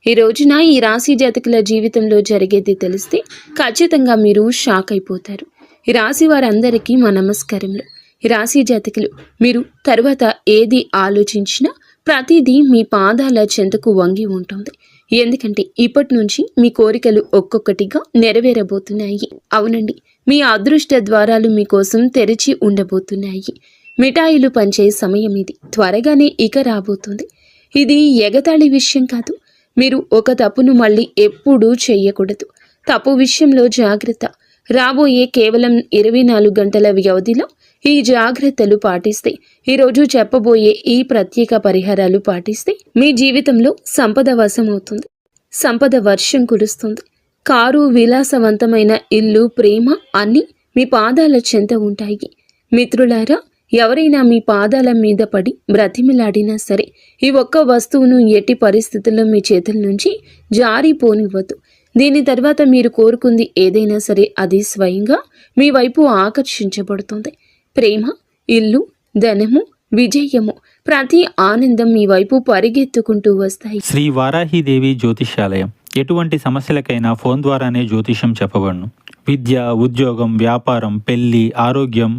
ఈ రోజున ఈ రాశి జాతకుల జీవితంలో జరిగేది తెలిస్తే ఖచ్చితంగా మీరు షాక్ అయిపోతారు. ఈ రాశి వారందరికీ మా నమస్కారములు. ఈ రాశి జాతకులు మీరు తరువాత ఏది ఆలోచించినా ప్రతిదీ మీ పాదాల చెంతకు వంగి ఉంటుంది. ఎందుకంటే ఇప్పటి నుంచి మీ కోరికలు ఒక్కొక్కటిగా నెరవేరబోతున్నాయి. అవునండి, మీ అదృష్ట ద్వారాలు మీకోసం తెరిచి ఉండబోతున్నాయి. మిఠాయిలు పంచే సమయం ఇది త్వరగానే ఇక రాబోతుంది. ఇది ఎగతాళి విషయం కాదు. మీరు ఒక తప్పును మళ్ళీ ఎప్పుడూ చెయ్యకూడదు. తప్పు విషయంలో జాగ్రత్త. రాబోయే కేవలం 24 గంటల వ్యవధిలో ఈ జాగ్రత్తలు పాటిస్తే, ఈరోజు చెప్పబోయే ఈ ప్రత్యేక పరిహారాలు పాటిస్తే మీ జీవితంలో సంపద వశమవుతుంది. సంపద వర్షం కురుస్తుంది. కారు, విలాసవంతమైన ఇల్లు, ప్రేమ అన్నీ మీ పాదాల చెంత ఉంటాయి. మిత్రులారా, ఎవరైనా మీ పాదాల మీద పడి బ్రతిమిలాడినా సరే ఈ ఒక్క వస్తువును ఎట్టి పరిస్థితుల్లో మీ చేతుల నుంచి జారిపోనివ్వద్దు. దీని తర్వాత మీరు కోరుకుంది ఏదైనా సరే అది స్వయంగా మీ వైపు ఆకర్షించబడుతుంది. ప్రేమ, ఇల్లు, ధనము, విజయము, ప్రతి ఆనందం మీ వైపు పరిగెత్తుకుంటూ వస్తాయి. శ్రీ వారాహిదేవి జ్యోతిష్యాలయం. ఎటువంటి సమస్యలకైనా ఫోన్ ద్వారానే జ్యోతిషం చెప్పబడును. విద్య, ఉద్యోగం, వ్యాపారం, పెళ్లి, ఆరోగ్యం,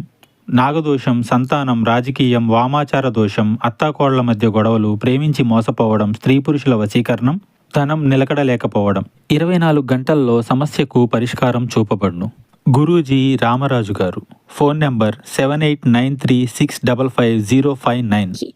నాగదోషం, సంతానం, రాజకీయం, వామాచార దోషం, అత్తాకోళ్ల మధ్య గొడవలు, ప్రేమించి మోసపోవడం, స్త్రీ పురుషుల వశీకరణం, ధనం నిలకడలేకపోవడం, 24 గంటల్లో సమస్యకు పరిష్కారం చూపబడును. గురూజీ రామరాజు గారు. Phone number 7893655059.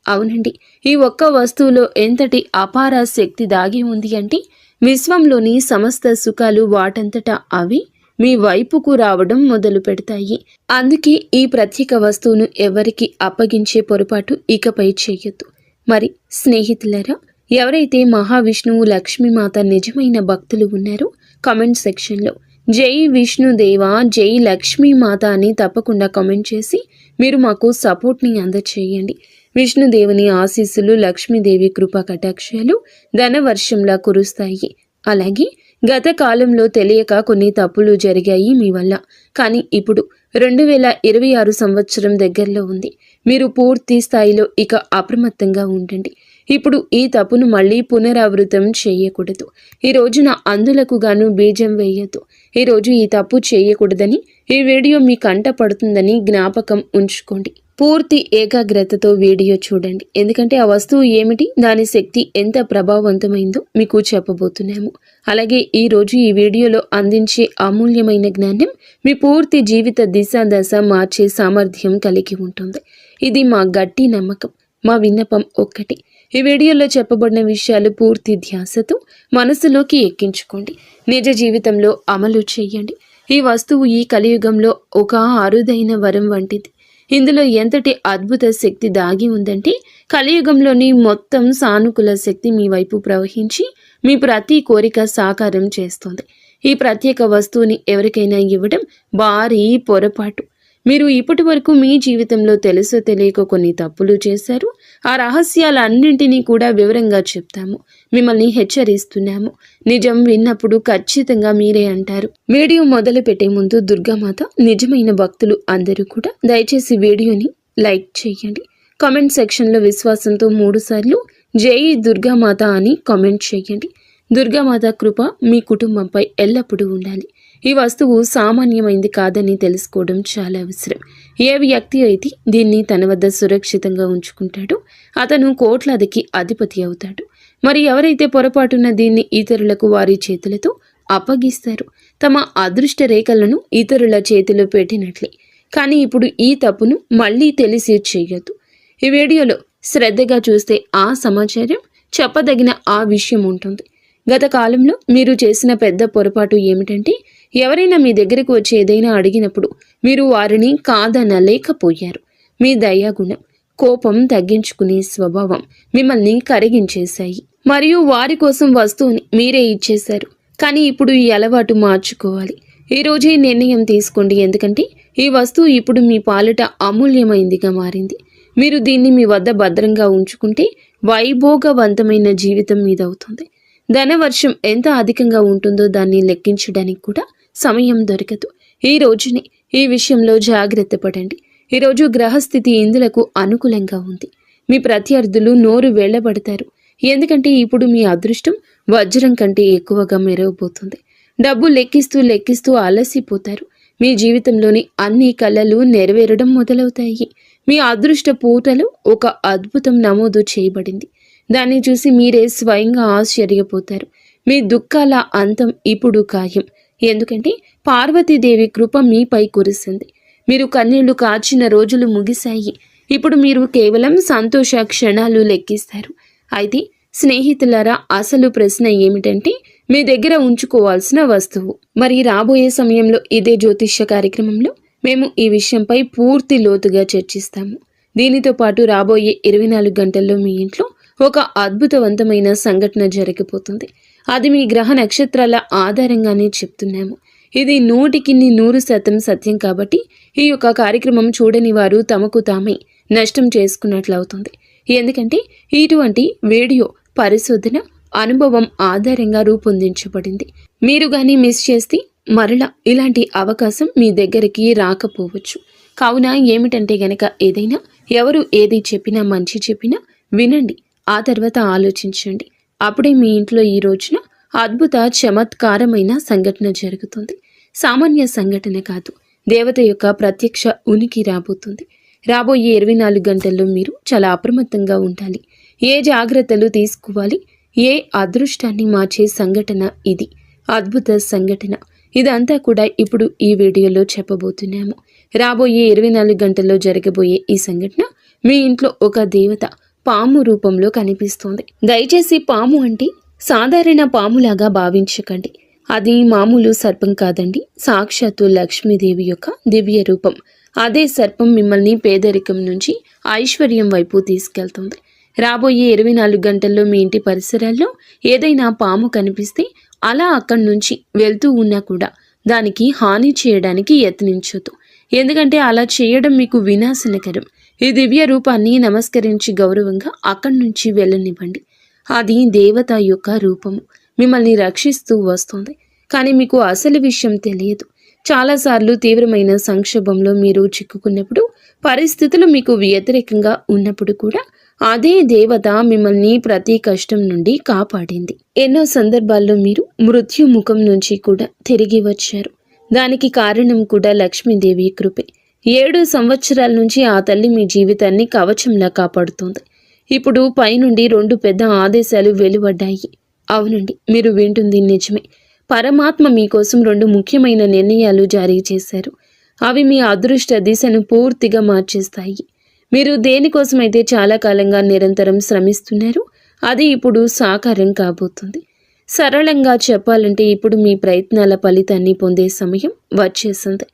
అవునండి, ఈ ఒక్క వస్తువులో ఎంతటి అపార శక్తి దాగి ఉంది అంటే విశ్వంలోని సమస్త సుఖాలు వాటంతటా అవి మీ వైపుకు రావడం మొదలు పెడతాయి. అందుకే ఈ ప్రత్యేక వస్తువును ఎవరికి అప్పగించే పొరపాటు ఇకపై చేయొద్దు. మరి స్నేహితులరా, ఎవరైతే మహావిష్ణువు, లక్ష్మీమాత నిజమైన భక్తులు ఉన్నారో కామెంట్ సెక్షన్లో జై విష్ణుదేవ, జై లక్ష్మీమాత అని తప్పకుండా కామెంట్ చేసి మీరు మాకు సపోర్ట్ని అందచేయండి. విష్ణుదేవుని ఆశీస్సులు, లక్ష్మీదేవి కృపా కటాక్షాలు ధనవర్షంలా కురుస్తాయి. అలాగే గత కాలంలో తెలియక కొన్ని తప్పులు జరిగాయి మీ వల్ల. కానీ ఇప్పుడు 2026 సంవత్సరం దగ్గరలో ఉంది. మీరు పూర్తి స్థాయిలో ఇక అప్రమత్తంగా ఉండండి. ఇప్పుడు ఈ తప్పును మళ్ళీ పునరావృతం చేయకూడదు. ఈ రోజున అందులకు గాను బీజం వేయద్దు. ఈరోజు ఈ తప్పు చేయకూడదని ఈ వీడియో మీ కంట పడుతుందని జ్ఞాపకం ఉంచుకోండి. పూర్తి ఏకాగ్రతతో వీడియో చూడండి. ఎందుకంటే ఆ వస్తువు ఏమిటి, దాని శక్తి ఎంత ప్రభావవంతమైందో మీకు చెప్పబోతున్నాము. అలాగే ఈరోజు ఈ వీడియోలో అందించే అమూల్యమైన జ్ఞానం మీ పూర్తి జీవిత దిశ దశ మార్చే సామర్థ్యం కలిగి ఉంటుంది. ఇది మా గట్టి నమ్మకం. మా విన్నపం ఒక్కటి, ఈ వీడియోలో చెప్పబడిన విషయాలు పూర్తి ధ్యాసతో మనసులోకి ఎక్కించుకోండి. నిజ జీవితంలో అమలు చేయండి. ఈ వస్తువు ఈ కలియుగంలో ఒక అరుదైన వరం వంటిది. ఇందులో ఎంతటి అద్భుత శక్తి దాగి ఉందంటే కలియుగంలోని మొత్తం సానుకూల శక్తి మీ వైపు ప్రవహించి మీ ప్రతి కోరిక సాకారం చేస్తుంది. ఈ ప్రత్యేక వస్తువుని ఎవరికైనా ఇవ్వడం భారీ పొరపాటు. మీరు ఇప్పటి వరకు మీ జీవితంలో తెలుసో తెలియక కొన్ని తప్పులు చేశారు. ఆ రహస్యాలన్నింటినీ కూడా వివరంగా చెప్తాము. మిమ్మల్ని హెచ్చరిస్తున్నాము. నిజం విన్నప్పుడు ఖచ్చితంగా మీరే అంటారు. వీడియో మొదలు పెట్టే ముందు దుర్గామాత నిజమైన భక్తులు అందరూ కూడా దయచేసి వీడియోని లైక్ చేయండి. కామెంట్ సెక్షన్లో విశ్వాసంతో 3 సార్లు జై దుర్గామాత అని కామెంట్ చేయండి. దుర్గామాత కృప మీ కుటుంబంపై ఎల్లప్పుడూ ఉండాలి. ఈ వస్తువు సామాన్యమైంది కాదని తెలుసుకోవడం చాలా అవసరం. ఏ వ్యక్తి అయితే దీన్ని తన వద్ద సురక్షితంగా ఉంచుకుంటాడో అతను కోట్లాదికి అధిపతి అవుతాడు. మరి ఎవరైతే పొరపాటున దీన్ని ఇతరులకు వారి చేతులతో అప్పగిస్తారో తమ అదృష్ట రేఖలను ఇతరుల చేతిలో పెట్టినట్లే. కానీ ఇప్పుడు ఈ తప్పును మళ్ళీ తెలిసి చేయొద్దు. ఈ వీడియోలో శ్రద్ధగా చూస్తే ఆ సమాచారం చెప్పదగిన ఆ విషయం ఉంటుంది. గత కాలంలో మీరు చేసిన పెద్ద పొరపాటు ఏమిటంటే ఎవరైనా మీ దగ్గరకు వచ్చి ఏదైనా అడిగినప్పుడు మీరు వారిని కాదనలేకపోయారు. మీ దయాగుణం, కోపం తగ్గించుకునే స్వభావం మిమ్మల్ని కరిగించేశాయి. మరియు వారి కోసం వస్తువుని మీరే ఇచ్చేశారు. కానీ ఇప్పుడు ఈ అలవాటు మార్చుకోవాలి. ఈరోజు ఈ నిర్ణయం తీసుకోండి. ఎందుకంటే ఈ వస్తువు ఇప్పుడు మీ పాలిట అమూల్యమైందిగా మారింది. మీరు దీన్ని మీ వద్ద భద్రంగా ఉంచుకుంటే వైభోగవంతమైన జీవితం మీదవుతుంది. ధనవర్షం ఎంత అధికంగా ఉంటుందో దాన్ని లెక్కించడానికి కూడా సమయం దొరకదు. ఈ రోజునే ఈ విషయంలో జాగ్రత్త పడండి. ఈరోజు గ్రహస్థితి ఇందులకు అనుకూలంగా ఉంది. మీ ప్రత్యర్థులు నోరు వెళ్ళబడతారు. ఎందుకంటే ఇప్పుడు మీ అదృష్టం వజ్రం కంటే ఎక్కువగా మెరవబోతుంది. డబ్బు లెక్కిస్తూ లెక్కిస్తూ అలసిపోతారు. మీ జీవితంలోని అన్ని కలలు నెరవేరడం మొదలవుతాయి. మీ అదృష్ట పూటలో ఒక అద్భుతం నమోదు చేయబడింది. దాన్ని చూసి మీరే స్వయంగా ఆశ్చర్యపోతారు. మీ దుఃఖాల అంతం ఇప్పుడు ఖాయం. ఎందుకంటే పార్వతీదేవి కృప మీపై కురిసింది. మీరు కన్నీళ్లు కార్చిన రోజులు ముగిశాయి. ఇప్పుడు మీరు కేవలం సంతోష క్షణాలు లెక్కిస్తారు. అయితే స్నేహితులారా, అసలు ప్రశ్న ఏమిటంటే మీ దగ్గర ఉంచుకోవాల్సిన వస్తువు. మరి రాబోయే సమయంలో ఇదే జ్యోతిష్య కార్యక్రమంలో మేము ఈ విషయంపై పూర్తి లోతుగా చర్చిస్తాము. దీనితో పాటు రాబోయే 24 గంటల్లో మీ ఇంట్లో ఒక అద్భుతవంతమైన సంఘటన జరగబోతుంది. అది మీ గ్రహ నక్షత్రాల ఆధారంగానే చెప్తున్నాము. ఇది 100% సత్యం కాబట్టి ఈ యొక్క కార్యక్రమం చూడని వారు తమకు తామే నష్టం చేసుకున్నట్లవుతుంది. ఎందుకంటే ఇటువంటి వీడియో పరిశోధన అనుభవం ఆధారంగా రూపొందించబడింది. మీరు కానీ మిస్ చేస్తే మరలా ఇలాంటి అవకాశం మీ దగ్గరికి రాకపోవచ్చు. కావున ఏమిటంటే గనక ఏదైనా ఎవరు ఏది చెప్పినా మంచి చెప్పినా వినండి, ఆ తర్వాత ఆలోచించండి. అప్పుడే మీ ఇంట్లో ఈ రోజున అద్భుత చమత్కారమైన సంఘటన జరుగుతుంది. సామాన్య సంఘటన కాదు, దేవత యొక్క ప్రత్యక్ష ఉనికి రాబోతుంది. రాబోయే 24 గంటల్లో మీరు చాలా అప్రమత్తంగా ఉండాలి. ఏ జాగ్రత్తలు తీసుకోవాలి, ఏ అదృష్టాన్ని మార్చే సంఘటన ఇది, అద్భుత సంఘటన. ఇదంతా కూడా ఇప్పుడు ఈ వీడియోలో చెప్పబోతున్నాము. రాబోయే 24 గంటల్లో జరగబోయే ఈ సంఘటన మీ ఇంట్లో ఒక దేవత పాము రూపంలో కనిపిస్తోంది. దయచేసి పాము అంటే సాధారణ పాములాగా భావించకండి. అది మామూలు సర్పం కాదండి, సాక్షాత్తు లక్ష్మీదేవి యొక్క దివ్య రూపం. అదే సర్పం మిమ్మల్ని పేదరికం నుంచి ఐశ్వర్యం వైపు తీసుకెళ్తుంది. రాబోయే 24 గంటల్లో మీ ఇంటి పరిసరాల్లో ఏదైనా పాము కనిపిస్తే అలా అక్కడి నుంచి వెళ్తూ ఉన్నా కూడా దానికి హాని చేయడానికి యత్నించొద్దు. ఎందుకంటే అలా చేయడం మీకు వినాశనకరం. ఈ దివ్య రూపాన్ని నమస్కరించి గౌరవంగా అక్కడి నుంచి వెళ్ళనివ్వండి. అది దేవత యొక్క రూపము, మిమ్మల్ని రక్షిస్తూ వస్తుంది. కానీ మీకు అసలు విషయం తెలియదు. చాలాసార్లు తీవ్రమైన సంక్షోభంలో మీరు చిక్కుకున్నప్పుడు, పరిస్థితులు మీకు వ్యతిరేకంగా ఉన్నప్పుడు కూడా అదే దేవత మిమ్మల్ని ప్రతి కష్టం నుండి కాపాడింది. ఎన్నో సందర్భాల్లో మీరు మృత్యు ముఖం నుంచి కూడా తిరిగి వచ్చారు. దానికి కారణం కూడా లక్ష్మీదేవి కృపే. 7 సంవత్సరాల నుంచి ఆ తల్లి మీ జీవితాన్ని కవచంలా కాపాడుతోంది. ఇప్పుడు పైనుండి 2 పెద్ద ఆదేశాలు వెలువడ్డాయి. అవునండి, మీరు వింటుంది నిజమే. పరమాత్మ మీకోసం 2 ముఖ్యమైన నిర్ణయాలు జారీ చేశారు. అవి మీ అదృష్ట దిశను పూర్తిగా మార్చేస్తాయి. మీరు దేనికోసమైతే చాలా కాలంగా నిరంతరం శ్రమిస్తున్నారు, అది ఇప్పుడు సాకారం కాబోతుంది. సరళంగా చెప్పాలంటే ఇప్పుడు మీ ప్రయత్నాల ఫలితాన్ని పొందే సమయం వచ్చేసింది.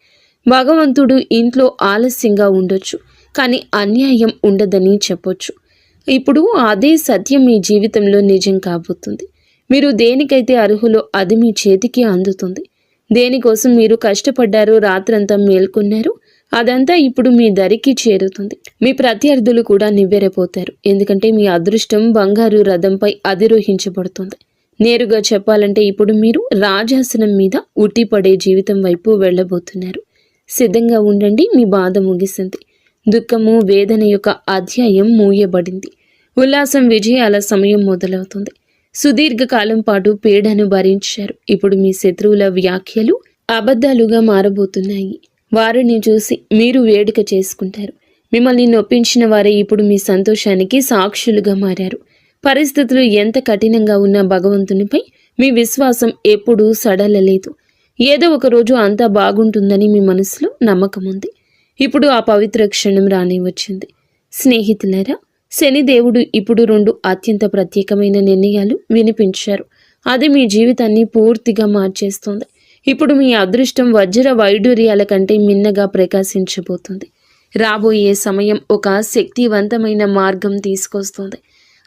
భగవంతుడు ఇంట్లో ఆలస్యంగా ఉండొచ్చు, కానీ అన్యాయం ఉండదని చెప్పొచ్చు. ఇప్పుడు అదే సత్యం మీ జీవితంలో నిజం కాబోతుంది. మీరు దేనికైతే అర్హులో అది మీ చేతికి అందుతుంది. దేనికోసం మీరు కష్టపడ్డారో, రాత్రంతా మేల్కొన్నారు, అదంతా ఇప్పుడు మీ దరికి చేరుతుంది. మీ ప్రత్యర్థులు కూడా నివ్వెరపోతారు. ఎందుకంటే మీ అదృష్టం బంగారు రథంపై అధిరోహించబడుతుంది. నేరుగా చెప్పాలంటే ఇప్పుడు మీరు రాజాసనం మీద ఉట్టిపడే జీవితం వైపు వెళ్ళబోతున్నారు. సిద్ధంగా ఉండండి, మీ బాధ ముగిసింది. దుఃఖము, వేదన యొక్క అధ్యాయం మూయబడింది. ఉల్లాసం, విజయాల సమయం మొదలవుతుంది. సుదీర్ఘకాలం పాటు పీడను భరించారు. ఇప్పుడు మీ శత్రువుల వ్యాఖ్యలు అబద్ధాలుగా మారబోతున్నాయి. వారిని చూసి మీరు వేడుక చేసుకుంటారు. మిమ్మల్ని నొప్పించిన వారే ఇప్పుడు మీ సంతోషానికి సాక్షులుగా మారారు. పరిస్థితులు ఎంత కఠినంగా ఉన్నా భగవంతునిపై మీ విశ్వాసం ఎప్పుడూ సడలలేదు. ఏదో ఒక రోజు అంతా బాగుంటుందని మీ మనసులో నమ్మకం ఉంది. ఇప్పుడు ఆ పవిత్ర క్షణం రాని వచ్చింది. స్నేహితులారా, శనిదేవుడు ఇప్పుడు 2 అత్యంత ప్రత్యేకమైన నిర్ణయాలు వినిపించారు. అది మీ జీవితాన్ని పూర్తిగా మార్చేస్తుంది. ఇప్పుడు మీ అదృష్టం వజ్ర వైడూర్యాల కంటే మిన్నగా ప్రకాశించబోతుంది. రాబోయే సమయం ఒక శక్తివంతమైన మార్గం తీసుకొస్తుంది.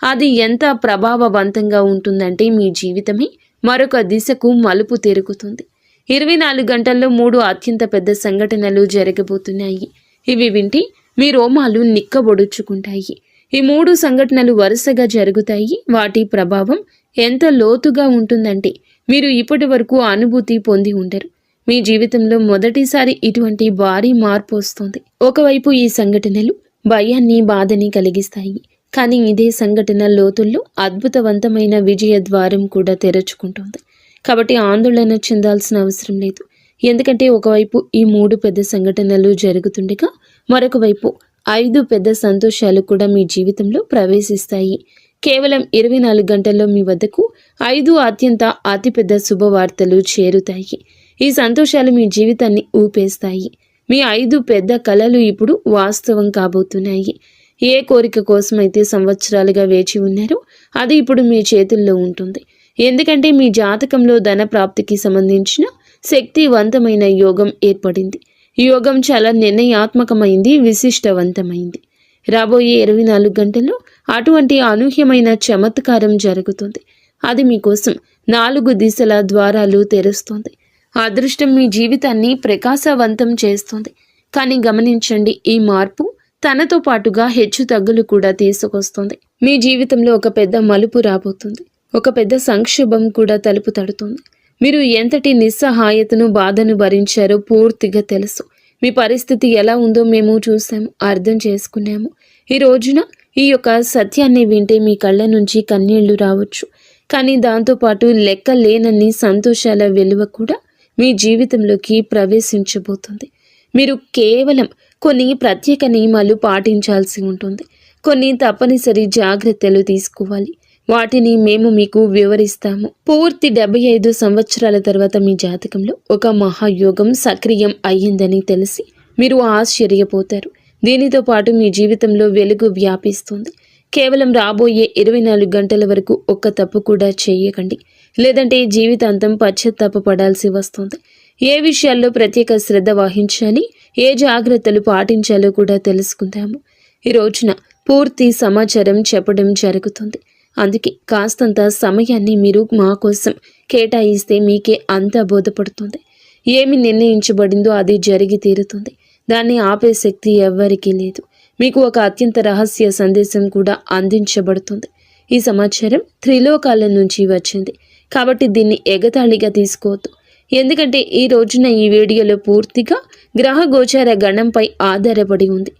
అది ఎంత ప్రభావవంతంగా ఉంటుందంటే మీ జీవితమే మరొక దిశకు మలుపు తిరుగుతుంది. 24 గంటల్లో 3 అత్యంత పెద్ద సంఘటనలు జరగబోతున్నాయి. ఇవి వింటే మీ రోమాలు నిక్కబొడుచుకుంటాయి. ఈ 3 సంఘటనలు వరుసగా జరుగుతాయి. వాటి ప్రభావం ఎంత లోతుగా ఉంటుందంటే మీరు ఇప్పటి వరకు అనుభూతి పొంది ఉండరు. మీ జీవితంలో మొదటిసారి ఇటువంటి భారీ మార్పు వస్తుంది. ఒకవైపు ఈ సంఘటనలు భయాన్ని, బాధని కలిగిస్తాయి. కానీ ఇదే సంఘటన లోతుల్లో అద్భుతవంతమైన విజయ ద్వారం కూడా తెరుచుకుంటుంది. కాబట్టి ఆందోళన చెందాల్సిన అవసరం లేదు. ఎందుకంటే ఒకవైపు ఈ 3 పెద్ద సంఘటనలు జరుగుతుండగా మరొక వైపు 5 పెద్ద సంతోషాలు కూడా మీ జీవితంలో ప్రవేశిస్తాయి. కేవలం 24 గంటల్లో మీ వద్దకు 5 అత్యంత అతిపెద్ద శుభవార్తలు చేరుతాయి. ఈ సంతోషాలు మీ జీవితాన్ని ఊపేస్తాయి. మీ 5 పెద్ద కలలు ఇప్పుడు వాస్తవం కాబోతున్నాయి. ఏ కోరిక కోసమైతే సంవత్సరాలుగా వేచి ఉన్నారో అది ఇప్పుడు మీ చేతుల్లో ఉంటుంది. ఎందుకంటే మీ జాతకంలో ధన ప్రాప్తికి సంబంధించిన శక్తివంతమైన యోగం ఏర్పడింది. ఈ యోగం చాలా నిర్ణయాత్మకమైంది, విశిష్టవంతమైంది. రాబోయే 24 గంటల్లో అటువంటి అనూహ్యమైన చమత్కారం జరుగుతుంది. అది మీకోసం 4 దిశల ద్వారాలు తెరుస్తుంది. అదృష్టం మీ జీవితాన్ని ప్రకాశవంతం చేస్తుంది. కానీ గమనించండి, ఈ మార్పు తనతో పాటుగా హెచ్చు తగ్గులు కూడా తీసుకొస్తుంది. మీ జీవితంలో ఒక పెద్ద మలుపు రాబోతుంది. ఒక పెద్ద సంక్షోభం కూడా తలుపు తడుతుంది. మీరు ఎంతటి నిస్సహాయతను, బాధను భరించారో పూర్తిగా తెలుసు. మీ పరిస్థితి ఎలా ఉందో మేము చూసాము, అర్థం చేసుకున్నాము. ఈ రోజున ఈ యొక్క సత్యాన్ని వింటే మీ కళ్ళ నుంచి కన్నీళ్లు రావచ్చు. కానీ దాంతోపాటు లెక్క లేనన్ని సంతోషాల వెలువ కూడా మీ జీవితంలోకి ప్రవేశించబోతుంది. మీరు కేవలం కొన్ని ప్రత్యేక నియమాలు పాటించాల్సి ఉంటుంది. కొన్ని తప్పనిసరి జాగ్రత్తలు తీసుకోవాలి. వాటిని మేము మీకు వివరిస్తాము. పూర్తి 75 సంవత్సరాల తర్వాత మీ జాతకంలో ఒక మహాయోగం సక్రియం అయ్యిందని తెలిసి మీరు ఆశ్చర్యపోతారు. దీనితో పాటు మీ జీవితంలో వెలుగు వ్యాపిస్తుంది. కేవలం రాబోయే 24 గంటల వరకు ఒక్క తప్పు కూడా చేయకండి, లేదంటే జీవితాంతం పశ్చాత్తాపపడాల్సి వస్తుంది. ఏ విషయాల్లో ప్రత్యేక శ్రద్ధ వహించాలి, ఏ జాగ్రత్తలు పాటించాలో కూడా తెలుసుకుందాము. ఈ రోజున పూర్తి సమాచారం చెప్పడం జరుగుతుంది. అందుకే కాస్తంత సమయాన్ని మీరు మా కోసం కేటాయిస్తే మీకే అంతా బోధపడుతుంది. ఏమి నిర్ణయించబడిందో అది జరిగి తీరుతుంది. దాన్ని ఆపే శక్తి ఎవ్వరికీ లేదు. మీకు ఒక అత్యంత రహస్య సందేశం కూడా అందించబడుతుంది. ఈ సమాచారం త్రిలోకాల నుంచి వచ్చింది కాబట్టి దీన్ని ఎగతాళిగా తీసుకోవద్దు. ఎందుకంటే ఈ రోజున ఈ వీడియోలో పూర్తిగా గ్రహ గోచార గణంపై ఆధారపడి ఉంది.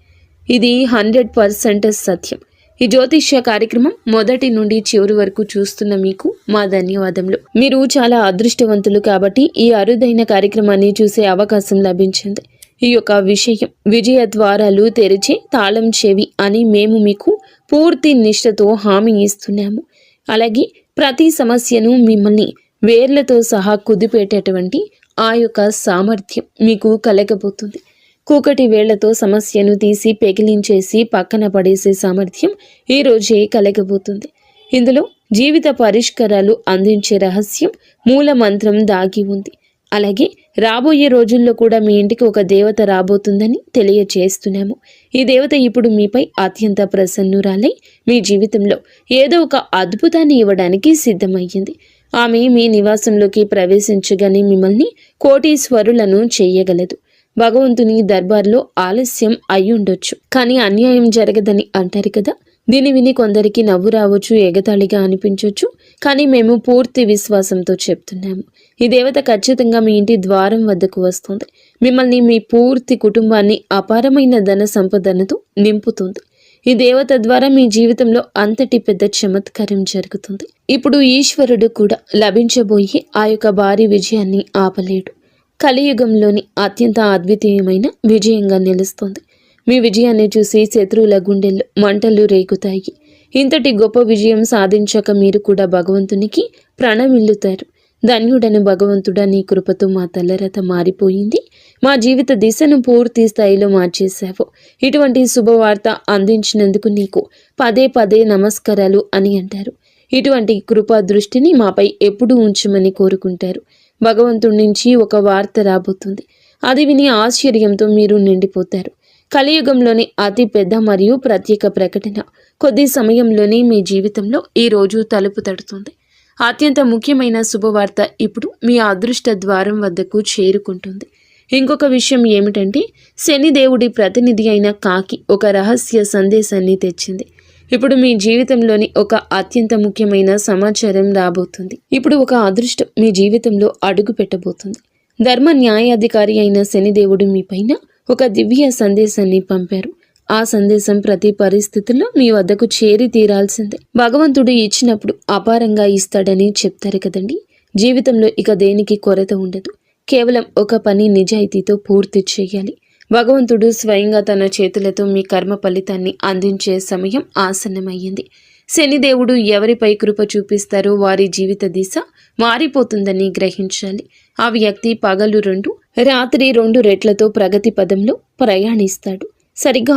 ఇది 100% సత్యం. ఈ జ్యోతిష్య కార్యక్రమం మొదటి నుండి చివరి వరకు చూస్తున్న మీకు మా ధన్యవాదములు. మీరు చాలా అదృష్టవంతులు కాబట్టి ఈ అరుదైన కార్యక్రమాన్ని చూసే అవకాశం లభించింది. ఈ యొక్క విషయం విజయ ద్వారాలు తెరిచే తాళం చెవి అని మేము మీకు పూర్తి నిష్ఠతో హామీ ఇస్తున్నాము. అలాగే ప్రతి సమస్యను మిమ్మల్ని వేర్లతో సహా కుదిపేటటువంటి ఆ యొక్క సామర్థ్యం మీకు కలగబోతుంది. కూకటి వేళ్లతో సమస్యను తీసి పెకిలించేసి పక్కన పడేసే సామర్థ్యం ఈ రోజే కలగబోతుంది. ఇందులో జీవిత పరిష్కారాలు అందించే రహస్యం మూల మంత్రం దాగి ఉంది. అలాగే రాబోయే రోజుల్లో కూడా మీ ఇంటికి ఒక దేవత రాబోతుందని తెలియచేస్తున్నాము. ఈ దేవత ఇప్పుడు మీపై అత్యంత ప్రసన్నురాలై మీ జీవితంలో ఏదో ఒక అద్భుతాన్ని ఇవ్వడానికి సిద్ధమయ్యింది. ఆమె మీ నివాసంలోకి ప్రవేశించగానే మిమ్మల్ని కోటీశ్వరులను చేయగలదు. భగవంతుని దర్బార్లో ఆలస్యం అయ్యుండొచ్చు, కానీ అన్యాయం జరగదని అంటారు కదా. దీన్ని విని కొందరికి నవ్వు రావచ్చు, ఎగతాళిగా అనిపించవచ్చు. కానీ మేము పూర్తి విశ్వాసంతో చెప్తున్నాము, ఈ దేవత ఖచ్చితంగా మీ ఇంటి ద్వారం వద్దకు వస్తుంది. మిమ్మల్ని, మీ పూర్తి కుటుంబాన్ని అపారమైన ధన సంపదనతో నింపుతుంది. ఈ దేవత ద్వారా మీ జీవితంలో అంతటి పెద్ద చమత్కారం జరుగుతుంది. ఇప్పుడు ఈశ్వరుడు కూడా లభించబోయే ఆ యొక్క భారీ విజయాన్ని ఆపలేడు. కలియుగంలోని అత్యంత అద్వితీయమైన విజయంగా నిలుస్తుంది. మీ విజయాన్ని చూసి శత్రువుల గుండెల్లో మంటలు రేగుతాయి. ఇంతటి గొప్ప విజయం సాధించాక మీరు కూడా భగవంతునికి ప్రణమిల్లుతారు. ధన్యుడను భగవంతుడా, నీ కృపతో మా తలరత మారిపోయింది. మా జీవిత దిశను పూర్తి స్థాయిలో మార్చేశావు. ఇటువంటి శుభవార్త అందించినందుకు నీకు పదే పదే నమస్కారాలు అని అంటారు. ఇటువంటి కృపా దృష్టిని మాపై ఎప్పుడూ ఉంచమని కోరుకుంటారు. భగవంతుడి నుంచి ఒక వార్త రాబోతుంది. అది విని ఆశ్చర్యంతో మీరు నిండిపోతారు. కలియుగంలోని అతి పెద్ద మరియు ప్రత్యేక ప్రకటన కొద్ది సమయంలోనే మీ జీవితంలో ఈ రోజు తలుపు తడుతుంది. అత్యంత ముఖ్యమైన శుభవార్త ఇప్పుడు మీ అదృష్ట ద్వారం వద్దకు చేరుకుంటుంది. ఇంకొక విషయం ఏమిటంటే, శనిదేవుడి ప్రతినిధి అయిన కాకి ఒక రహస్య సందేశాన్ని తెచ్చింది. ఇప్పుడు మీ జీవితంలోని ఒక అత్యంత ముఖ్యమైన సమాచారం రాబోతుంది. ఇప్పుడు ఒక అదృష్టం మీ జీవితంలో అడుగు పెట్టబోతుంది. ధర్మ న్యాయాధికారి అయిన శనిదేవుడు మీ పైన ఒక దివ్య సందేశాన్ని పంపారు. ఆ సందేశం ప్రతి పరిస్థితుల్లో మీ వద్దకు చేరి తీరాల్సిందే. భగవంతుడు ఇచ్చినప్పుడు అపారంగా ఇస్తాడని చెప్తారు కదండి. జీవితంలో ఇక దేనికి కొరత ఉండదు. కేవలం ఒక పని నిజాయితీతో పూర్తి చేయాలి. భగవంతుడు స్వయంగా తన చేతులతో మీ కర్మ ఫలితాన్ని అందించే సమయం ఆసన్నమయ్యింది. శనిదేవుడు ఎవరిపై కృప చూపిస్తారో వారి జీవిత దిశ మారిపోతుందని గ్రహించాలి. ఆ వ్యక్తి పగలు 2, రాత్రి 2 రెట్లతో ప్రగతి పదంలో ప్రయాణిస్తాడు. సరిగ్గా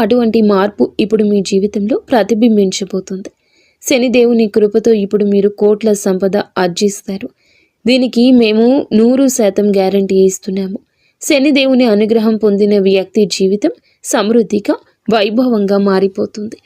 అటువంటి మార్పు ఇప్పుడు మీ జీవితంలో ప్రతిబింబించబోతుంది. శనిదేవుని కృపతో ఇప్పుడు మీరు కోట్ల సంపద ఆర్జిస్తారు. దీనికి మేము 100% గ్యారంటీ ఇస్తున్నాము. శనిదేవుని అనుగ్రహం పొందిన వ్యక్తి జీవితం సమృద్ధిగా, వైభవంగా మారిపోతుంది.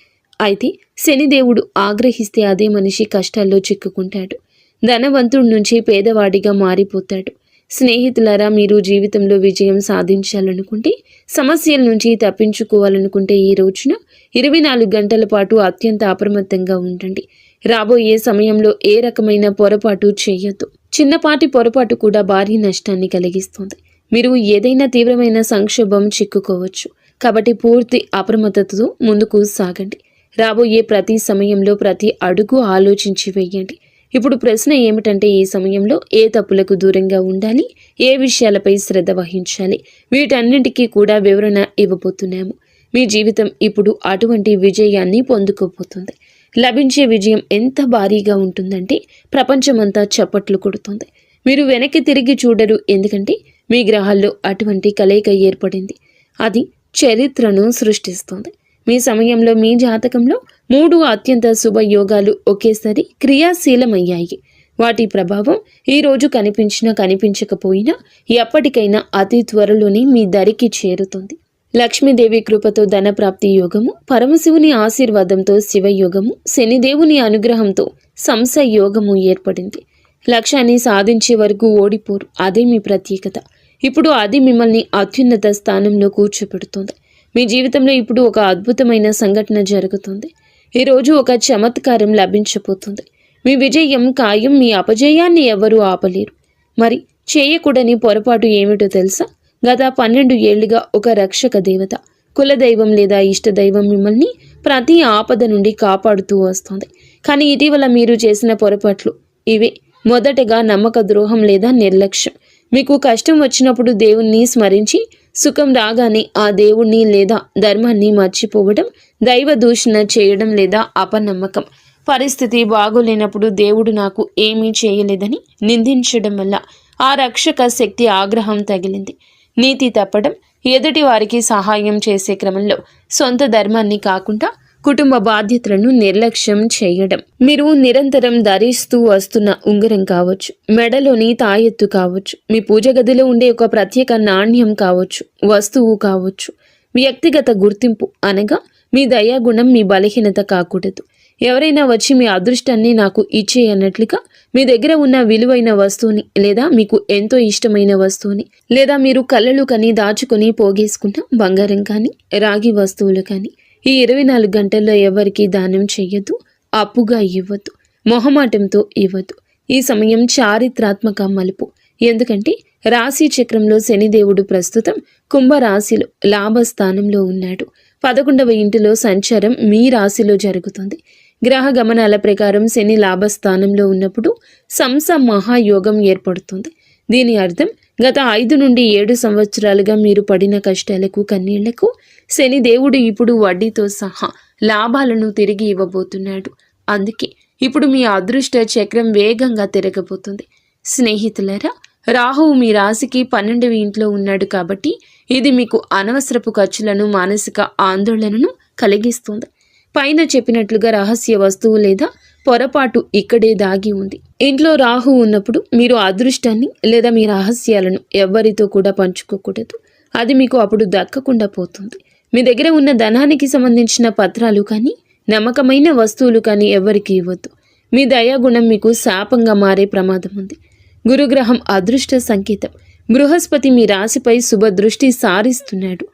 అయితే శనిదేవుడు ఆగ్రహిస్తే అదే మనిషి కష్టాల్లో చిక్కుకుంటాడు. ధనవంతుడి నుంచి పేదవాడిగా మారిపోతాడు. స్నేహితులారా, మీరు జీవితంలో విజయం సాధించాలనుకుంటే, సమస్యల నుంచి తప్పించుకోవాలనుకుంటే ఈ రోజున 24 గంటల పాటు అత్యంత అప్రమత్తంగా ఉండండి. రాబోయే సమయంలో ఏ రకమైన పొరపాటు చేయొద్దు. చిన్నపాటి పొరపాటు కూడా భారీ నష్టాన్ని కలిగిస్తుంది. మీరు ఏదైనా తీవ్రమైన సంక్షోభం చిక్కుకోవచ్చు. కాబట్టి పూర్తి అప్రమత్తతతో ముందుకు సాగండి. రాబోయే ప్రతి సమయంలో ప్రతి అడుగు ఆలోచించి వేయండి. ఇప్పుడు ప్రశ్న ఏమిటంటే, ఈ సమయంలో ఏ తప్పులకు దూరంగా ఉండాలి, ఏ విషయాలపై శ్రద్ధ వహించాలి, వీటన్నింటికీ కూడా వివరణ ఇవ్వబోతున్నాము. మీ జీవితం ఇప్పుడు అటువంటి విజయాన్ని పొందుకోబోతుంది. లభించే విజయం ఎంత భారీగా ఉంటుందంటే ప్రపంచమంతా చప్పట్లు కొడుతుంది. మీరు వెనక్కి తిరిగి చూడరు, ఎందుకంటే మీ గ్రహాల్లో అటువంటి కలయిక ఏర్పడింది. అది చరిత్రను సృష్టిస్తుంది. మీ సమయంలో మీ జాతకంలో 3 అత్యంత శుభ యోగాలు ఒకేసారి క్రియాశీలమయ్యాయి. వాటి ప్రభావం ఈ రోజు కనిపించినా కనిపించకపోయినా ఎప్పటికైనా అతి త్వరలోనే మీ దరికి చేరుతుంది. లక్ష్మీదేవి కృపతో ధనప్రాప్తి యోగము, పరమశివుని ఆశీర్వాదంతో శివయోగము, శనిదేవుని అనుగ్రహంతో సంశయోగము ఏర్పడింది. లక్ష్యాన్ని సాధించే వరకు ఓడిపోరు, అదే మీ ప్రత్యేకత. ఇప్పుడు అది మిమ్మల్ని అత్యున్నత స్థానంలో కూర్చోబెడుతుంది. మీ జీవితంలో ఇప్పుడు ఒక అద్భుతమైన సంఘటన జరుగుతుంది. ఈరోజు ఒక చమత్కారం లభించబోతుంది. మీ విజయం ఖాయం. మీ అపజయాన్ని ఎవరూ ఆపలేరు. మరి చేయకూడని పొరపాటు ఏమిటో తెలుసా? గత 12 ఏళ్లుగా ఒక రక్షక దేవత, కులదైవం లేదా ఇష్టదైవం మిమ్మల్ని ప్రతి ఆపద నుండి కాపాడుతూ వస్తుంది. కానీ ఇటీవల మీరు చేసిన పొరపాట్లు ఇవే. మొదటగా నమ్మక ద్రోహం లేదా నిర్లక్ష్యం. మీకు కష్టం వచ్చినప్పుడు దేవుణ్ణి స్మరించి, సుఖం రాగానే ఆ దేవుణ్ణి లేదా ధర్మాన్ని మర్చిపోవడం, దైవ దూషణ చేయడం లేదా అపనమ్మకం. పరిస్థితి బాగోలేనప్పుడు దేవుడు నాకు ఏమీ చేయలేదని నిందించడం వల్ల ఆ రక్షక శక్తి ఆగ్రహం తగిలింది. నీతి తప్పడం, ఎదుటి వారికి సహాయం చేసే క్రమంలో సొంత ధర్మాన్ని కాకుండా కుటుంబ బాధ్యతలను నిర్లక్ష్యం చేయడం. మీరు నిరంతరం ధరిస్తూ వస్తున్న ఉంగరం కావచ్చు, మెడలోని తాయెత్తు కావచ్చు, మీ పూజ గదిలో ఉండే ఒక ప్రత్యేక నాణ్యం కావచ్చు, వస్తువు కావచ్చు. వ్యక్తిగత గుర్తింపు అనగా మీ దయాగుణం మీ బలహీనత కాకూడదు. ఎవరైనా వచ్చి మీ అదృష్టాన్ని నాకు ఇచ్చేయన్నట్లుగా మీ దగ్గర ఉన్న విలువైన వస్తువుని లేదా మీకు ఎంతో ఇష్టమైన వస్తువుని లేదా మీరు కళ్ళలు కని దాచుకొని పోగేసుకున్న బంగారం కానీ రాగి వస్తువులు కానీ ఈ 24 గంటల్లో ఎవరికీ దానం చెయ్యొద్దు, అప్పుగా ఇవ్వద్దు, మొహమాటంతో ఇవ్వద్దు. ఈ సమయం చారిత్రాత్మక మలుపు. ఎందుకంటే రాశి చక్రంలో శనిదేవుడు ప్రస్తుతం కుంభరాశిలో లాభస్థానంలో ఉన్నాడు. 11వ ఇంటిలో సంచారం మీ రాశిలో జరుగుతుంది. గ్రహ గమనాల ప్రకారం శని లాభస్థానంలో ఉన్నప్పుడు సంస మహాయోగం ఏర్పడుతుంది. దీని అర్థం గత 5 నుండి 7 సంవత్సరాలుగా మీరు పడిన కష్టాలకు, కన్నీళ్లకు శనిదేవుడు ఇప్పుడు వడ్డీతో సహా లాభాలను తిరిగి ఇవ్వబోతున్నాడు. అందుకే ఇప్పుడు మీ అదృష్ట చక్రం వేగంగా తిరగబోతుంది. స్నేహితులారా, రాహువు మీ రాశికి 12వ ఇంట్లో ఉన్నాడు కాబట్టి ఇది మీకు అనవసరపు ఖర్చులను, మానసిక ఆందోళనను కలిగిస్తుంది. పైన చెప్పినట్లుగా రహస్య వస్తువు లేదా పొరపాటు ఇక్కడే దాగి ఉంది. ఇంట్లో రాహు ఉన్నప్పుడు మీరు అదృష్టాన్ని లేదా మీ రహస్యాలను ఎవ్వరితో కూడా పంచుకోకూడదు. అది మీకు అప్పుడు దక్కకుండా పోతుంది. మీ దగ్గర ఉన్న ధనానికి సంబంధించిన పత్రాలు కానీ, నమ్మకమైన వస్తువులు కానీ ఎవరికి ఇవ్వద్దు. మీ దయాగుణం మీకు శాపంగా మారే ప్రమాదం ఉంది. గురుగ్రహం అదృష్ట సంకేతం. బృహస్పతి మీ రాశిపై శుభ దృష్టి సారిస్తున్నాడు.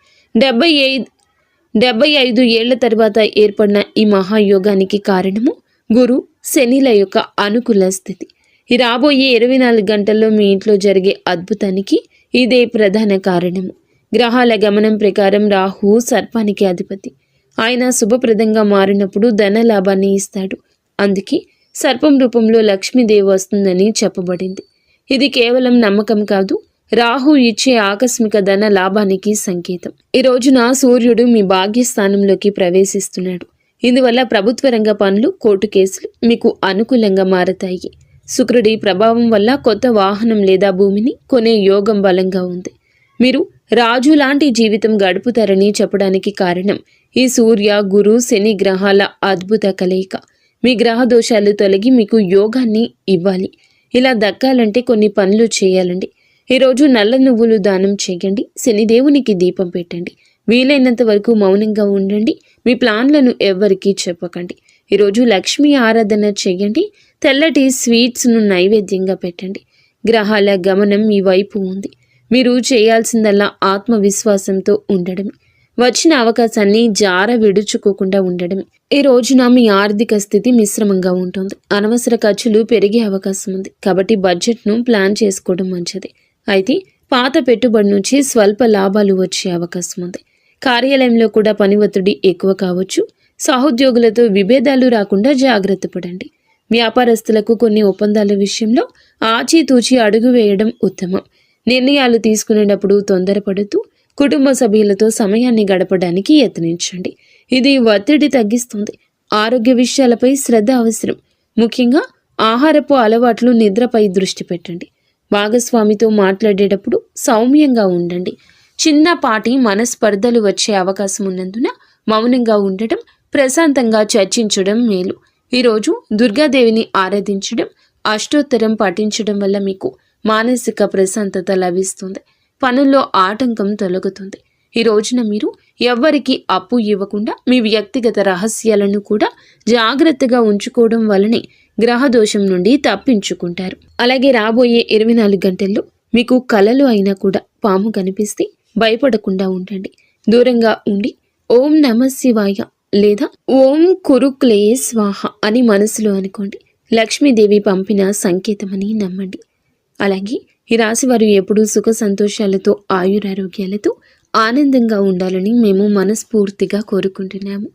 75 ఏళ్ల తర్వాత ఏర్పడిన ఈ మహాయోగానికి కారణము గురు శనిల యొక్క అనుకూల స్థితి. ఈ రాబోయే 24 గంటల్లో మీ ఇంట్లో జరిగే అద్భుతానికి ఇదే ప్రధాన కారణము. గ్రహాల గమనం ప్రకారం రాహు సర్పానికి అధిపతి. ఆయన శుభప్రదంగా మారినప్పుడు ధన లాభాన్ని ఇస్తాడు. అందుకే సర్పం రూపంలో లక్ష్మీదేవి వస్తుందని చెప్పబడింది. ఇది కేవలం నమ్మకం కాదు, రాహు ఇచ్చే ఆకస్మిక ధన లాభానికి సంకేతం. ఈ రోజున సూర్యుడు మీ భాగ్యస్థానంలోకి ప్రవేశిస్తున్నాడు. ఇందువల్ల ప్రభుత్వ రంగ పనులు, కోర్టు కేసులు మీకు అనుకూలంగా మారతాయి. శుక్రుడి ప్రభావం వల్ల కొత్త వాహనం లేదా భూమిని కొనే యోగం బలంగా ఉంది. మీరు రాజు లాంటి జీవితం గడుపుతారని చెప్పడానికి కారణం ఈ సూర్య, గురు, శని గ్రహాల అద్భుత కలయిక. మీ గ్రహ దోషాలు తొలగి మీకు యోగాన్ని ఇవ్వాలి. ఇలా దక్కాలంటే కొన్ని పనులు చేయాలండి. ఈరోజు నల్ల నువ్వులు దానం చేయండి. శనిదేవునికి దీపం పెట్టండి. వీలైనంత వరకు మౌనంగా ఉండండి. మీ ప్లాన్లను ఎవ్వరికీ చెప్పకండి. ఈరోజు లక్ష్మీ ఆరాధన చేయండి. తెల్లటి స్వీట్స్ను నైవేద్యంగా పెట్టండి. గ్రహాల గమనం మీ వైపు ఉంది. మీరు చేయాల్సిందల్లా ఆత్మవిశ్వాసంతో ఉండడమే. వచ్చిన అవకాశాన్ని జార విడుచుకోకుండా ఉండడమే. ఈ రోజున మీ ఆర్థిక స్థితి మిశ్రమంగా ఉంటుంది. అనవసర ఖర్చులు పెరిగే అవకాశం ఉంది. కాబట్టి బడ్జెట్ను ప్లాన్ చేసుకోవడం మంచిది. అయితే పాత పెట్టుబడి నుంచి స్వల్ప లాభాలు వచ్చే అవకాశం ఉంది. కార్యాలయంలో కూడా పని ఒత్తిడి ఎక్కువ కావచ్చు. సహోద్యోగులతో విభేదాలు రాకుండా జాగ్రత్త పడండి. వ్యాపారస్తులకు కొన్ని ఒప్పందాల విషయంలో ఆచితూచి అడుగు వేయడం ఉత్తమం. నిర్ణయాలు తీసుకునేటప్పుడు తొందరపడుతూ కుటుంబ సభ్యులతో సమయాన్ని గడపడానికి యత్నించండి. ఇది ఒత్తిడి తగ్గిస్తుంది. ఆరోగ్య విషయాలపై శ్రద్ధ అవసరం. ముఖ్యంగా ఆహారపు అలవాట్లు, నిద్రపై దృష్టి పెట్టండి. భాగస్వామితో మాట్లాడేటప్పుడు సౌమ్యంగా ఉండండి. చిన్నపాటి మనస్పర్ధలు వచ్చే అవకాశం ఉన్నందున మౌనంగా ఉండటం, ప్రశాంతంగా చర్చించడం మేలు. ఈరోజు దుర్గాదేవిని ఆరాధించడం, అష్టోత్తరం పఠించడం వల్ల మీకు మానసిక ప్రశాంతత లభిస్తుంది. పనుల్లో ఆటంకం తొలగుతుంది. ఈ రోజున మీరు ఎవ్వరికి అప్పు ఇవ్వకుండా మీ వ్యక్తిగత రహస్యాలను కూడా జాగ్రత్తగా ఉంచుకోవడం వల్లనే గ్రహదోషం నుండి తప్పించుకుంటారు. అలాగే రాబోయే 24 గంటల్లో మీకు కలలో అయినా కూడా పాము కనిపిస్తే భయపడకుండా ఉండండి. దూరంగా ఉండి ఓం నమ శివాయ లేదా ఓం కురుక్లే స్వాహ అని మనసులో అనుకోండి. లక్ష్మీదేవి పంపిన సంకేతమని నమ్మండి. అలాగే ఈ రాశి వారు ఎప్పుడూ సుఖ సంతోషాలతో, ఆయురారోగ్యాలతో ఆనందంగా ఉండాలని మేము మనస్ఫూర్తిగా కోరుకుంటున్నాము.